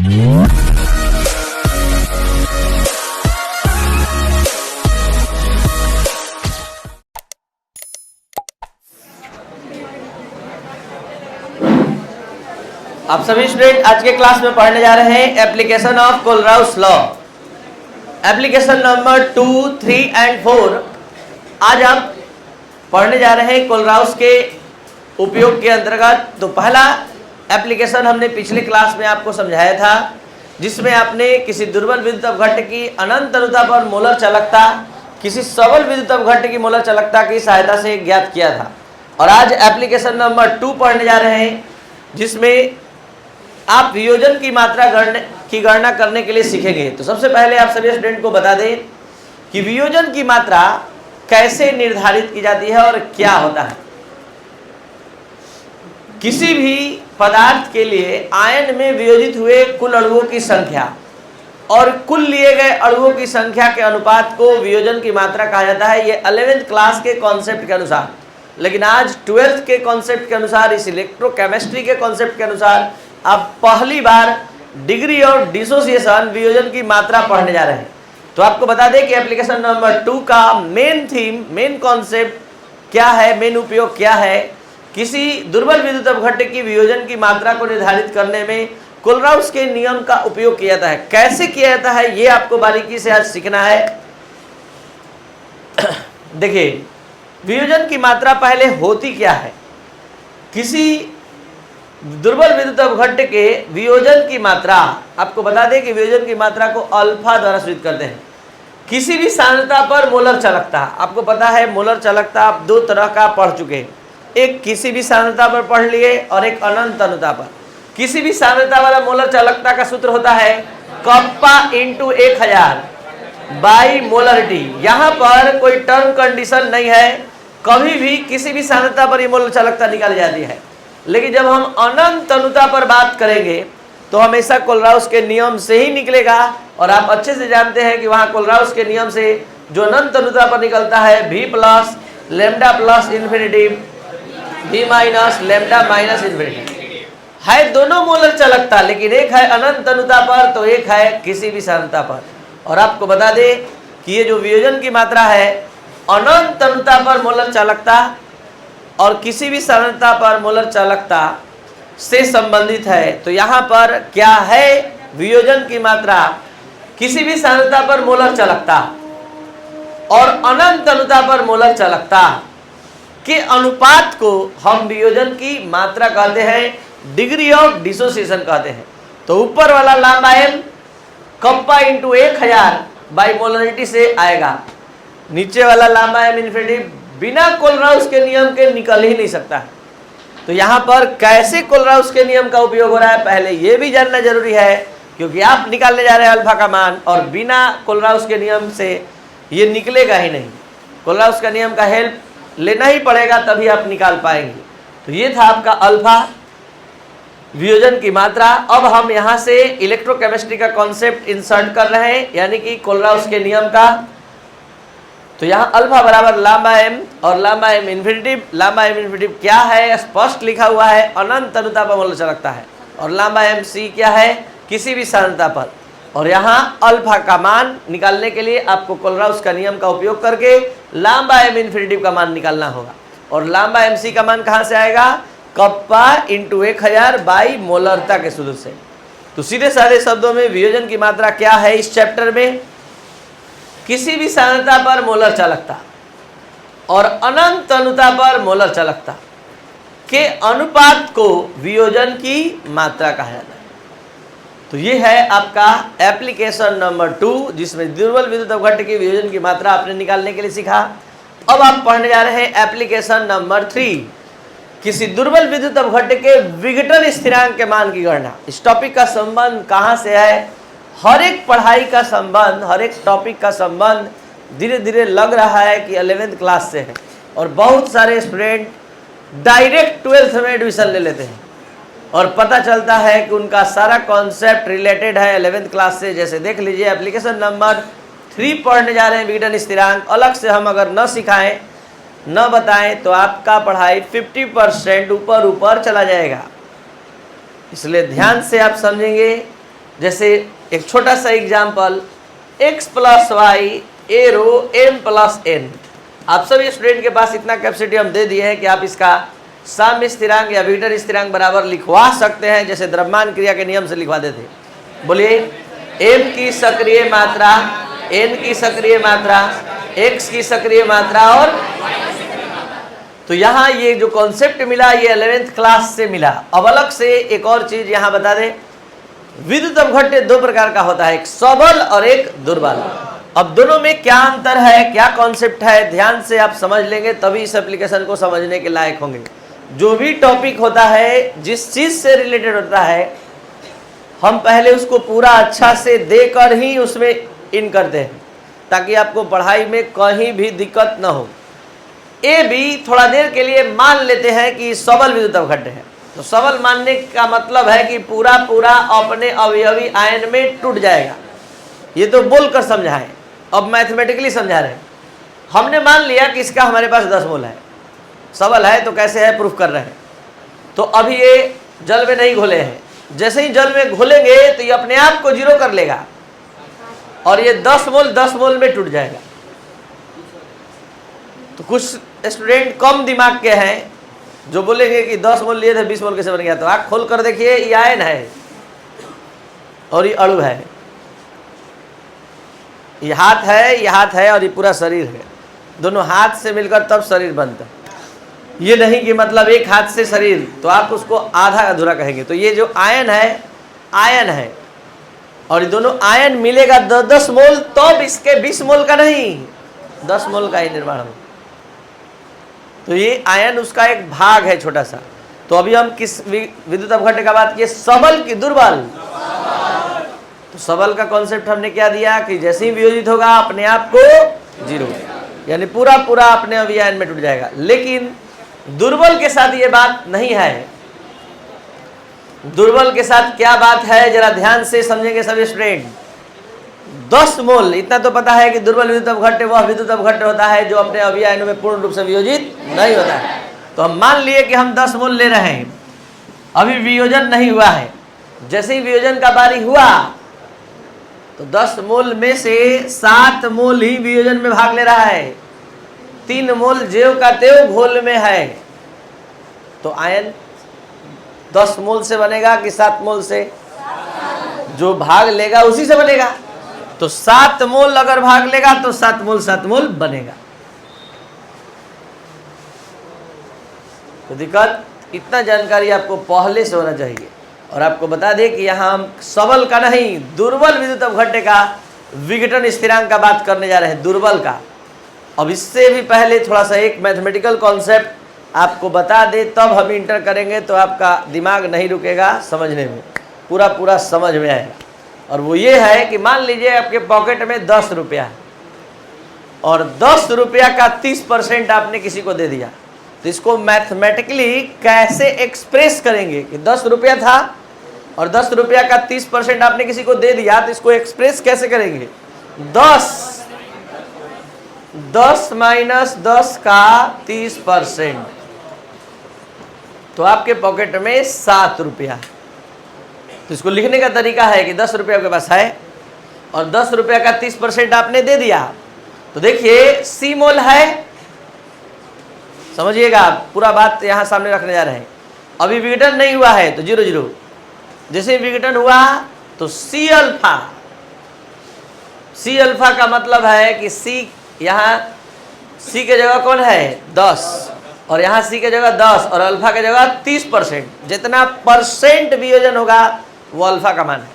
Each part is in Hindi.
आप सभी स्टूडेंट आज के क्लास में पढ़ने जा रहे हैं application of Kohlrausch law, application number 2, 3 and 4। आज हम पढ़ने जा रहे हैं कोलराउस के उपयोग के अंतर्गत। तो पहला एप्लीकेशन हमने पिछले क्लास में आपको समझाया था, जिसमें आपने किसी दुर्बल विद्युत अपघट्ट की अनंत अनुता पर मोलर चालकता किसी सबल विद्युत अपघट्ट की मोलर चालकता की सहायता से ज्ञात किया था। और आज एप्लीकेशन नंबर 2 पढ़ने जा रहे हैं, जिसमें आप वियोजन की मात्रा की गणना करने के लिए सीखेंगे। तो सबसे पहले आप सभी स्टूडेंट को बता दें कि वियोजन की मात्रा कैसे निर्धारित की जाती है और क्या होता है। किसी भी पदार्थ के लिए आयन में वियोजित हुए कुल अणुओं की संख्या और कुल लिए गए अणुओं की संख्या के अनुपात को वियोजन की मात्रा कहा जाता है। ये 11th क्लास के कॉन्सेप्ट के अनुसार, लेकिन आज 12th के कॉन्सेप्ट के अनुसार, इस इलेक्ट्रोकेमिस्ट्री के कॉन्सेप्ट के अनुसार अब पहली बार डिग्री और डिसोसिएशन वियोजन की मात्रा पढ़ने जा रहे हैं। तो आपको बता दें कि एप्लीकेशन नंबर 2 का मेन थीम, मेन कॉन्सेप्ट क्या है, मेन उपयोग क्या है। किसी दुर्बल विद्युत अपघट्ट की वियोजन की मात्रा को निर्धारित करने में कोलराउस के नियम का उपयोग किया जाता है। कैसे किया जाता है ये आपको बारीकी से आज सीखना है। देखिए, वियोजन की मात्रा पहले होती क्या है। किसी दुर्बल विद्युत अपघट्ट के वियोजन की मात्रा, आपको बता दें कि वियोजन की मात्रा को अल्फा द्वारा सूचित करते हैं। किसी भी सांद्रता पर मोलर चालकता, आपको पता है मोलर चालकता आप दो तरह का पढ़ चुके हैं, एक किसी भी सांद्रता पर पढ़ लिए और एक अनंत अनुता पर। किसी भी सांद्रता वाला मोलर चालकता का सूत्र होता है कप्पा इंटू 1000 बाई मोलरिटी। यहाँ पर कोई टर्म कंडीशन नहीं है, कभी भी किसी भी सांद्रता पर ये मोलर चालकता निकाली जाती है। लेकिन जब हम अनंत अनुता पर बात करेंगे तो हमेशा कोलराउस के नियम से ही निकलेगा। और आप अच्छे से जानते हैं कि वहाँ कोलराउस के नियम से जो अनंत अनुता पर निकलता है v plus lambda plus infinity v minus lambda minus infinity है। दोनों मोलर चालकता, लेकिन एक है अनंत अनुता पर तो एक है किसी भी सांद्रता पर। और आपको बता दें कि ये जो वियोजन की मात्रा है अनंत अनुता पर मोलर चालकता और किसी भी सांद्रता पर मोलर चालकता से संबंधित है। तो यहाँ पर क्या है, वियोजन की मात्रा किसी भी सांद्रता पर मोलर चालकता और अनंत अनुता पर मोलर चालकता के अनुपात को हम वियोजन की मात्रा कहते हैं, डिग्री ऑफ डिसोसिएशन कहते हैं। तो ऊपर वाला lambda m kappa into 1000 by molarity से आएगा, नीचे वाला लांबा m इन्फिनिटी बिना कोलराउस के नियम के निकल ही नहीं सकता है। तो यहाँ पर कैसे कोलराउस के नियम का उपयोग हो रहा है पहले ये भी जानना जरूरी है, क्योंकि आप निकालने जा रहे हैं अल्फा का मान और बिना कोलराउस के नियम से ये निकलेगा ही नहीं। कोलराउस का नियम का हेल्प लेना ही पड़ेगा, तभी आप निकाल पाएंगे। तो ये था आपका अल्फा, वियोजन की मात्रा। अब हम यहाँ से इलेक्ट्रोकेमिस्ट्री का कॉन्सेप्ट इंसर्ट कर रहे हैं, यानी कि कोलराउस के नियम का। तो यहाँ अल्फा बराबर लांबा m और lambda m infinity. Lambda m infinity क्या है, स्पष्ट लिखा हुआ है, अनंत अनुता पर मोलर चालकता है। और लांबा m c क्या है, किसी भी सांद्रता पर। और यहाँ अल्फा का मान निकालने के लिए आपको कोलराउस का नियम का उपयोग करके लांबा m इन्फिनिटी का मान निकालना होगा। और लांबा m c का मान कहाँ से आएगा, कप्पा इंटू 1000 बाई मोलरता के सूत्र से। तो सीधे साधे शब्दों में वियोजन की मात्रा क्या है इस चैप्टर में, किसी भी सांद्रता पर मोलर चालकता और अनंत अनुता पर मोलर चालकता के अनुपात को वियोजन की मात्रा कहा जाता है। तो ये है आपका एप्लीकेशन नंबर 2, जिसमें दुर्बल विद्युत अपघट्ट की वियोजन की मात्रा आपने निकालने के लिए सीखा। अब आप पढ़ने जा रहे हैं एप्लीकेशन नंबर 3, किसी दुर्बल विद्युत अपघट्ट के विघटन स्थिरांक के मान की गणना। इस टॉपिक का संबंध कहाँ से है, हर एक पढ़ाई का संबंध, हर एक टॉपिक का संबंध धीरे धीरे लग रहा है कि 11th क्लास से है। और बहुत सारे स्टूडेंट डायरेक्ट 12th में एडमिशन ले लेते हैं और पता चलता है कि उनका सारा कॉन्सेप्ट रिलेटेड है 11th क्लास से। जैसे देख लीजिए, एप्लीकेशन नंबर 3 पढ़ने जा रहे हैं विघटन स्थिरांक। अलग से हम अगर न सिखाएं, न बताएं, तो आपका पढ़ाई 50% ऊपर चला जाएगा। इसलिए ध्यान से आप समझेंगे जैसे एक छोटा सा एग्जाम्पल, x प्लस वाई ए रो m प्लस n। आप सभी स्टूडेंट के पास इतना कैपेसिटी हम दे दिए हैं कि आप इसका साम्य स्थिरांक या विघटन स्थिरांक बराबर लिखवा सकते हैं, जैसे द्रव्यमान क्रिया के नियम से लिखवाते थे। बोलिए, m की सक्रिय मात्रा, n की सक्रिय मात्रा, x की सक्रिय मात्रा और तो यहाँ ये जो कॉन्सेप्ट मिला ये 11th क्लास से मिला। अब अलग से एक और चीज यहाँ बता दें, विद्युत अवघट्य दो प्रकार का होता है, एक सबल और एक दुर्बल। अब दोनों में क्या अंतर है, क्या कॉन्सेप्ट है, ध्यान से आप समझ लेंगे तभी इस एप्लीकेशन को समझने के लायक होंगे। जो भी टॉपिक होता है, जिस चीज से रिलेटेड होता है, हम पहले उसको पूरा अच्छा से देकर ही उसमें इन करते हैं, ताकि आपको पढ़ाई में कहीं भी दिक्कत न हो। ए भी थोड़ा देर के लिए मान लेते हैं कि सबल विद्युत अवघट्य है, तो सबल मानने का मतलब है कि पूरा पूरा अपने अवयवी आयन में टूट जाएगा। ये तो बोलकर समझाएं, अब मैथमेटिकली समझा रहे हैं। हमने मान लिया कि इसका हमारे पास 10 मोल है, सबल है, तो कैसे है प्रूफ कर रहे हैं। तो अभी ये जल में नहीं घुले हैं, जैसे ही जल में घुलेंगे तो ये अपने आप को 0 कर लेगा और ये 10 मोल में टूट जाएगा। तो कुछ स्टूडेंट कम दिमाग के हैं जो बोलेंगे कि 10 मोल लिए थे 20 मोल कैसे बन गया। तो आँख खोल कर देखिए, ये आयन है और ये अणु है, ये हाथ है और ये पूरा शरीर है। दोनों हाथ से मिलकर तब शरीर बनता है। ये नहीं कि मतलब एक हाथ से शरीर, तो आप उसको आधा अधूरा कहेंगे। तो ये जो आयन है और ये दोनों आयन मिलेगा 10 मोल, तब इसके 20 मोल का नहीं 10 मोल का ही निर्माण होगा। तो ये आयन उसका एक भाग है छोटा सा। तो अभी हम किस विद्युत अवघट्य का बात किए, सबल की दुर्बल। तो सबल का कॉन्सेप्ट हमने क्या दिया कि जैसे ही वियोजित होगा अपने आप को 0, यानी पूरा पूरा अपने अवयवी आयन में टूट जाएगा। लेकिन दुर्बल के साथ ये बात नहीं है। दुर्बल के साथ क्या बात है, जरा ध्यान से समझेंगे सभी स्टूडेंट। 10 मोल, इतना तो पता है कि दुर्बल विद्युत अवघट्य वह विद्युत अवघट्य होता है जो अपने अवयवी आयनों में पूर्ण रूप से वियोजित नहीं होता है। तो हम मान लिए कि हम 10 मोल ले रहे हैं, अभी वियोजन नहीं हुआ है। जैसे ही वियोजन का बारी हुआ तो 10 मोल में से 7 मोल ही वियोजन में भाग ले रहा है, 3 मोल ज्यों का त्यों घोल में है। तो आयन 10 मोल से बनेगा कि 7 मोल से? जो भाग लेगा उसी से बनेगा। तो 7 मोल अगर भाग लेगा तो 7 मोल बनेगा। तो दिक्कत, इतना जानकारी आपको पहले से होना चाहिए। और आपको बता दें कि यहाँ हम सबल का नहीं, दुर्बल विद्युत अवघट्य का विघटन स्थिरांक का बात करने जा रहे हैं, दुर्बल का। अब इससे भी पहले थोड़ा सा एक मैथमेटिकल कॉन्सेप्ट आपको बता दे, तब हम इंटर करेंगे तो आपका दिमाग नहीं रुकेगा समझने में, पूरा पूरा समझ में आएगा। और वो ये है कि मान लीजिए आपके पॉकेट में 10 रुपया है और 10 रुपया का 30% आपने किसी को दे दिया। तो इसको मैथमेटिकली कैसे एक्सप्रेस करेंगे कि 10 रुपया था और 10 रुपया का 30% आपने किसी को दे दिया, तो इसको एक्सप्रेस कैसे करेंगे? 10 माइनस 10 का 30%, तो आपके पॉकेट में 7 रुपया। तो इसको लिखने का तरीका है कि 10 रुपया आपके पास है और 10 रुपया का 30% आपने दे दिया। तो देखिए सी मोल है, समझिएगा पूरा बात यहां सामने रखने जा रहे हैं। अभी विघटन नहीं हुआ है तो 0 0, जैसे विघटन हुआ तो सी अल्फा। सी अल्फा का मतलब है कि सी, यहाँ सी के जगह कौन है 10 और यहाँ सी के जगह 10 और अल्फा के जगह 30%। जितना परसेंट वियोजन होगा वो अल्फा का मान है।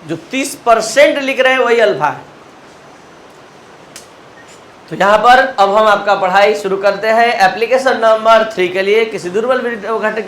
जो 30% लिख रहे हैं वही अल्फा है। तो यहां पर अब हम आपका पढ़ाई शुरू करते हैं। एप्लीकेशन नंबर 3 के लिए किसी दुर्बल विद्युत अवघट्य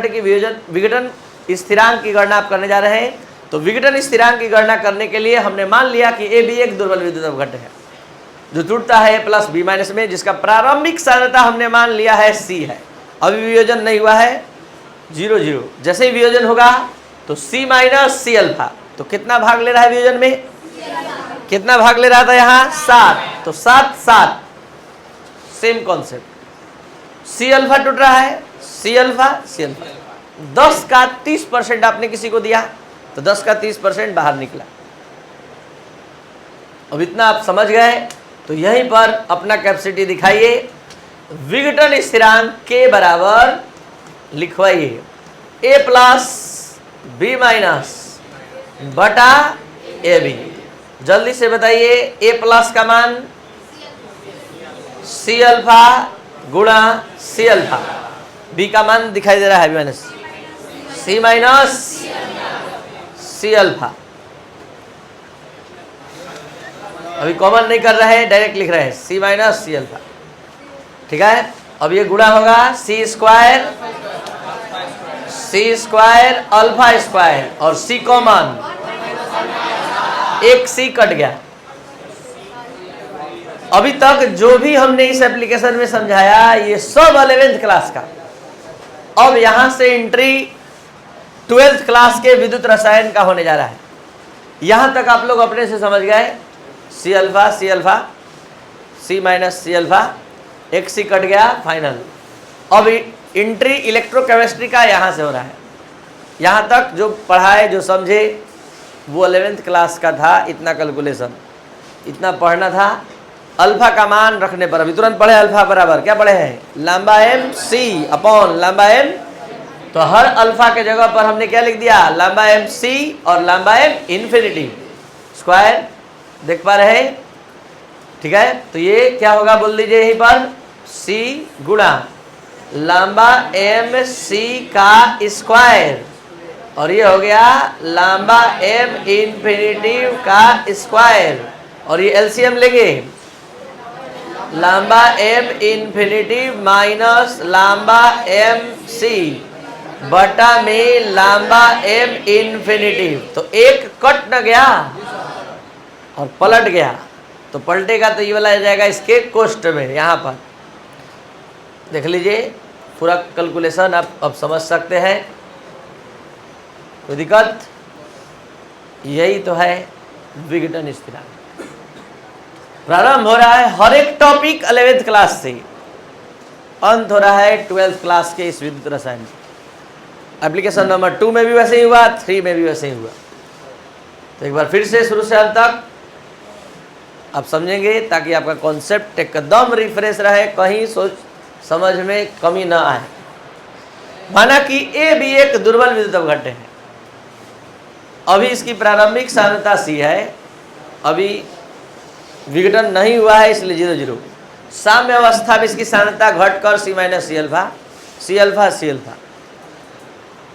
की विघटन स्थिरांक की गणना आप करने जा रहे हैं। तो विघटन स्थिरांक की गणना करने के लिए हमने मान लिया कि ए भी एक दुर्बल विद्युत अवघट्य है जो टूटता है A प्लस B माइनस में, जिसका प्रारंभिक सांद्रता हमने मान लिया है C है। अभी वियोजन नहीं हुआ है 0 0, जैसे ही वियोजन होगा तो C माइनस C अल्फा। तो कितना भाग ले रहा है वियोजन में? कितना भाग ले रहा था यहाँ 7, तो 7 7 सेम कॉन्सेप्ट। C अल्फा टूट रहा है, C अल्फा 10 का 30% आपने किसी को दिया तो 10 का 30% बाहर निकला। अब इतना आप समझ गए तो यहीं पर अपना कैपेसिटी दिखाइए। विघटन स्थिरांक के बराबर लिखवाइए a प्लस बी माइनस बटा ए बी। जल्दी से बताइए a प्लस का मान सी अल्फा गुणा सी अल्फा, बी का मान दिखाई दे रहा है बी माइनस सी माइनस सी अल्फा। अभी कॉमन नहीं कर रहे हैं, डायरेक्ट लिख रहे हैं सी माइनस सी अल्फा। ठीक है, अब ये गुणा होगा सी स्क्वायर अल्फा स्क्वायर और सी कॉमन, एक सी कट गया। अभी तक जो भी हमने इस एप्लीकेशन में समझाया ये सब 11th क्लास का। अब यहां से एंट्री 12th क्लास के विद्युत रसायन का होने जा रहा है। यहां तक आप लोग अपने से समझ गए सी अल्फा सी माइनस सी अल्फा, एक सी कट गया फाइनल। अब एंट्री इलेक्ट्रोकेमिस्ट्री का यहां से हो रहा है। यहां तक जो पढ़ाए जो समझे वो 11th क्लास का था। इतना कैलकुलेशन इतना पढ़ना था। अल्फा का मान रखने पर अभी तुरंत पढ़े अल्फा बराबर क्या पढ़े हैं लंबा एम सी अपॉन लंबा एम। तो हर अल्फा के जगह पर हमने क्या लिख दिया लंबा एम सी और लंबा एम इन्फिनिटी स्क्वायर। देख पा रहे हैं? ठीक है, तो ये क्या होगा बोल दीजिए यहीं पर सी गुणा लंबा एम सी का स्क्वायर और ये हो गया लंबा एम इन्फिनिटिव का स्क्वायर और ये एलसीएम लेंगे लंबा एम इन्फिनिटिव माइनस लंबा एम सी बटा में लंबा एम इन्फिनिटिव। तो एक कट न गया और पलट गया, तो पलटेगा तो ये वाला आ जाएगा इसके कोष्ठ में। यहाँ पर देख लीजिए पूरा कैलकुलेशन आप अब समझ सकते हैं, कोई दिक्कत? यही तो है विघटन स्थिरांक। प्रारंभ हो रहा है हर एक टॉपिक 11th क्लास से, अंत हो रहा है 12th क्लास के इस विद्युत रसायन। एप्लीकेशन नंबर 2 में भी वैसे ही हुआ, 3 में भी वैसे ही हुआ। तो एक बार फिर से शुरू से अंत तक आप समझेंगे ताकि आपका कॉन्सेप्ट एकदम रिफ्रेश रहे, कहीं सोच समझ में कमी ना आए। माना कि ए भी एक दुर्बल विद्युत अवघट्ट है। अभी इसकी प्रारंभिक सांद्रता सी है, अभी विघटन नहीं हुआ है इसलिए 0 साम्य अवस्था में इसकी सांद्रता घटकर सी माइनस सी अल्फा।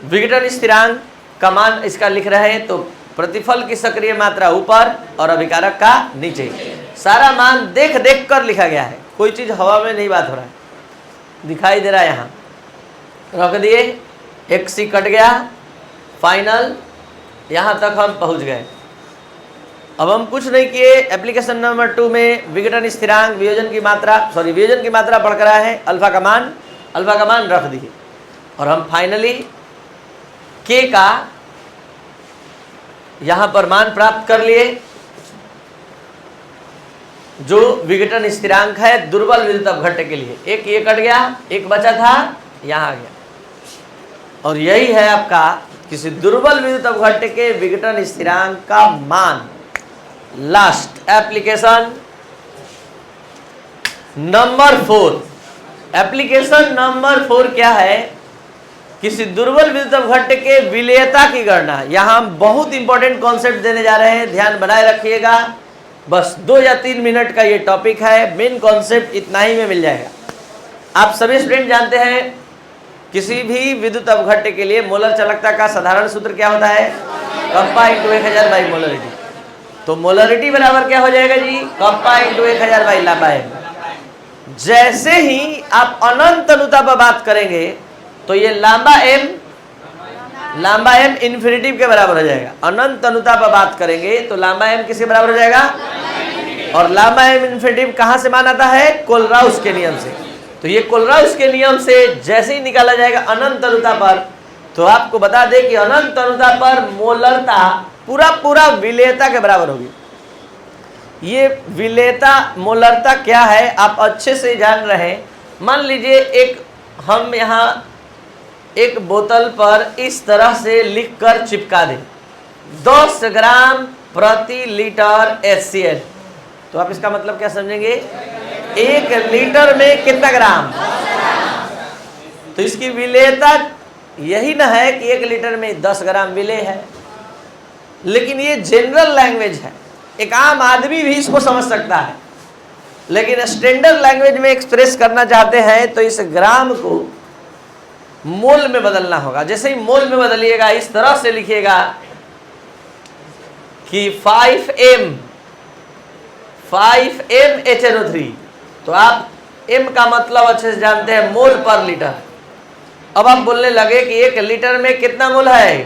विघटन स्थिरांक का मान इसका लिख रहे हैं तो प्रतिफल की सक्रिय मात्रा ऊपर और अभिकारक का नीचे। सारा मान देख देख कर लिखा गया है, कोई चीज हवा में नहीं बात हो रहा है, दिखाई दे रहा है। यहाँ रख दिए, एक सी कट गया फाइनल, यहाँ तक हम पहुँच गए। अब हम कुछ नहीं किए। एप्लीकेशन नंबर 2 में विघटन स्थिरांक वियोजन की मात्रा बढ़ रहा है, अल्फा का मान रख दिए और हम फाइनली के का यहां पर मान प्राप्त कर लिए जो विघटन स्थिरांक है दुर्बल विद्युत अवघट्ट के लिए। एक ये कट गया, एक बचा था यहां आ गया, और यही है आपका किसी दुर्बल विद्युत अवघट्ट के विघटन स्थिरांक का मान। Last application number 4। Application number 4 क्या है? किसी दुर्बल विद्युत अवघट्ट के विलेयता की गणना। यहां हम बहुत इंपॉर्टेंट कॉन्सेप्ट देने जा रहे हैं, ध्यान बनाए रखिएगा। बस 2 या 3 मिनट का ये टॉपिक है, मेन कॉन्सेप्ट इतना ही में मिल जाएगा। आप सभी स्टूडेंट जानते हैं किसी भी विद्युत अवघट्ट के लिए मोलर चालकता का साधारण सूत्र क्या होता है? Kappa into 1000 by molarity. तो मोलरिटी बराबर क्या हो जाएगा जी? कप्पा इंटू 1000 बाई लंबा एम। जैसे ही आप अनंत अनुता पर बात करेंगे तो ये लंबा एम इन्फिनिटिव के बराबर हो जाएगा। अनंत अनुता पर बात करेंगे तो लंबा एम किसके बराबर हो जाएगा? और लंबा एम इन्फिनिटिव कहां से मान आता है? कोलराउस के नियम से। तो ये कोलराउस के नियम से जैसे ही निकाला जाएगा अनंत अनुता पर, तो आपको बता दें कि अनंत अनुता पर मोलरता पूरा विलेयता के बराबर होगी। ये विलेयता मोलरता क्या है आप अच्छे से जान रहे हैं। मान लीजिए हम यहाँ एक बोतल पर इस तरह से लिखकर चिपका दें 10 ग्राम प्रति लीटर HCl, तो आप इसका मतलब क्या समझेंगे? 1 लीटर में कितना ग्राम? तो इसकी विलेयता यही ना है कि 1 लीटर में 10 ग्राम विलेय है, लेकिन ये जनरल लैंग्वेज है, एक आम आदमी भी इसको समझ सकता है। लेकिन स्टैंडर्ड लैंग्वेज में एक्सप्रेस करना चाहते हैं तो इस ग्राम को मोल में बदलना होगा। जैसे ही मोल में बदलिएगा, इस तरह से लिखिएगा कि 5m HNO3, तो आप m का मतलब अच्छे से जानते हैं, मोल पर लीटर। अब आप बोलने लगे कि 1 लीटर में कितना मोल है?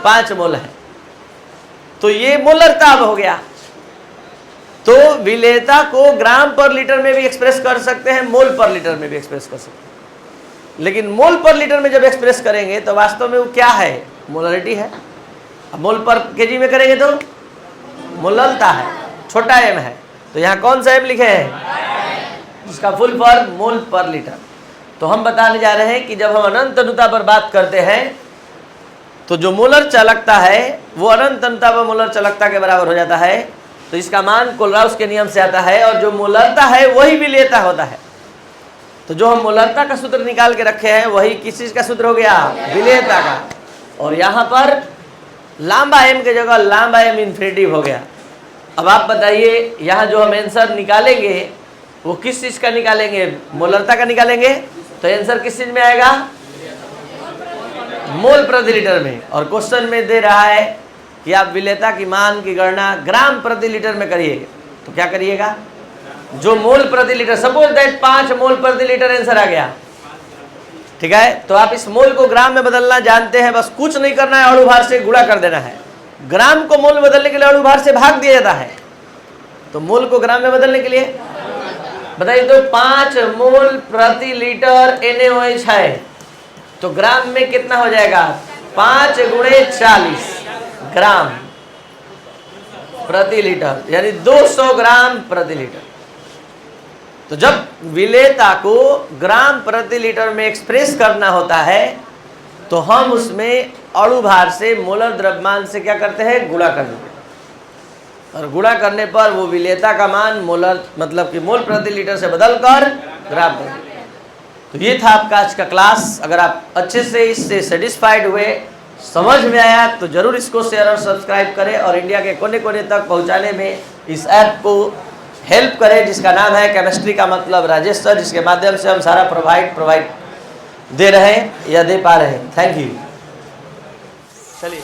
5 मोल है, तो ये मोलरता अब हो गया। तो विलेयता को ग्राम पर लीटर में भी एक्सप्रेस कर सकते हैं, मोल पर लीटर में भी एक्सप्रेस कर सकते हैं। लेकिन मोल पर लीटर में जब एक्सप्रेस करेंगे तो वास्तव में वो क्या है? मोलरिटी है। अब मोल पर केजी में करेंगे तो मोललता है, छोटा m है। तो यहाँ कौन सा m लिखे हैं? जिसका फुल फॉर्म मोल पर लीटर। तो हम बताने जा रहे हैं कि जब हम अनंत अनुता पर बात करते हैं तो जो मोलर चालकता है वो अनंत अनुता पर मोलर चालकता के बराबर हो जाता है। तो इसका मान कोलराउस के नियम से आता है, और जो मोलरता है वही विलेयता होता है। तो जो हम मोलरता का सूत्र निकाल के रखे हैं वही किस चीज का सूत्र हो गया? विलेयता का। और यहाँ पर लांबा m की जगह लांबा m इन्फिनिटिव हो गया। अब आप बताइए, यहाँ जो हम आंसर निकालेंगे वो किस चीज का निकालेंगे? मोलरता का निकालेंगे। तो आंसर किस चीज में आएगा? मोल प्रति लीटर में। और क्वेश्चन में दे रहा है कि आप विलेयता की मान की गणना ग्राम प्रति लीटर में करिए। तो क्या करिएगा? जो मोल प्रति लीटर, सपोज दैट 5 मोल प्रति लीटर आंसर आ गया, ठीक है। तो आप इस मोल को ग्राम में बदलना जानते हैं, बस कुछ नहीं करना है, अणुभार से गुणा कर देना है। ग्राम को मोल में बदलने के लिए अणुभार से भाग दिया जाता है। तो मोल को ग्राम में बदलने के लिए बताइए, तो 5 मोल प्रति लीटर NaOH है, तो ग्राम में कितना हो जाएगा? 5 × 40 ग्राम प्रति लीटर, यानी 200 ग्राम प्रति लीटर। तो जब विलेयता को ग्राम प्रति लीटर में एक्सप्रेस करना होता है तो हम उसमें अणुभार से मोलर द्रव्यमान से क्या करते हैं? गुणा कर देते हैं। और गुणा करने पर वो विलेयता का मान मोलर मतलब कि मोल प्रति लीटर से बदलकर ग्राम कर देते हैं। तो ये था आपका आज का क्लास। अगर आप अच्छे से इससे सेटिस्फाइड हुए, समझ में आया, तो जरूर इसको शेयर और सब्सक्राइब करें और इंडिया के कोने कोने तक पहुंचाने में इस ऐप को हेल्प करें, जिसका नाम है केमिस्ट्री का मतलब राजेश सर, जिसके माध्यम से हम सारा प्रोवाइड दे रहे हैं या दे पा रहे हैं। Thank you. चलिए।